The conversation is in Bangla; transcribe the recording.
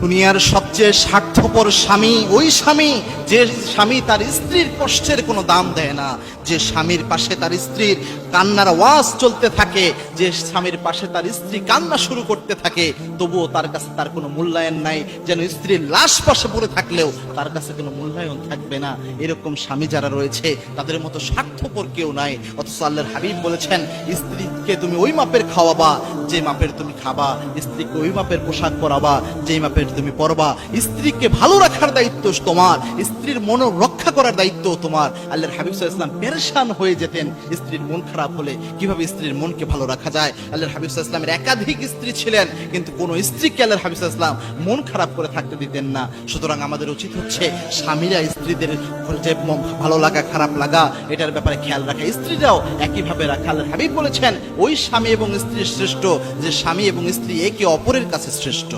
দুনিয়ার সবচেয়ে স্বার্থপর স্বামী ওই স্বামী যে স্বামী তার স্ত্রীর কষ্টের কোনো দাম দেয় না, যে স্বামীর পাশে তার স্ত্রীর কান্নার আওয়াজ চলতে থাকে, যে স্বামীর পাশে তার স্ত্রী কান্না শুরু করতে থাকে তবুও তার কাছে তার কোনো মূল্যায়ন নাই, যেন স্ত্রীর লাশ পাশে পড়ে থাকলেও তার কাছে কোনো মূল্যায়ন থাকবে না। এরকম স্বামী যারা রয়েছে তাদের মতো স্বার্থপর কেউ নাই। অথচ আল্লাহর হাবিব বলেছেন, স্ত্রীকে তুমি ওই মাপের খাওয়াবা যে মাপের তুমি খাবা, স্ত্রীকে ওই মাপের পোশাক পরাবা যে মাপের তুমি পরবা। স্ত্রীকে ভালো রাখার দায়িত্ব তোমার, স্ত্রীর মন রক্ষা করার দায়িত্ব তোমার। আল্লাহর হাবিব সাল্লাল্লাহু আলাইহি ওয়াসাল্লাম পেরেশান হয়ে যেতেন স্ত্রীর মন খারাপ হলে, কিভাবে স্ত্রীর মনকে ভালো রাখা যায়। আল্লাহর হাবিব সাল্লাল্লাহু আলাইহি ওয়াসাল্লামের একাধিক স্ত্রী ছিলেন, কিন্তু কোন স্ত্রীকে আল্লাহর হাবিব সাল্লাল্লাহু আলাইহি ওয়াসাল্লাম মন খারাপ করে থাকতে দিতেন না। সুতরাং আমাদের উচিত হচ্ছে স্বামীরা স্ত্রীদের যে ভালো লাগা খারাপ লাগা এটার ব্যাপারে খেয়াল রাখা, স্ত্রীরাও একইভাবে রাখা। আল্লাহর হাবিব বলেছেন, ওই স্বামী এবং স্ত্রী শ্রেষ্ঠ যে স্বামী এবং স্ত্রী একে অপরের কাছে শ্রেষ্ঠ।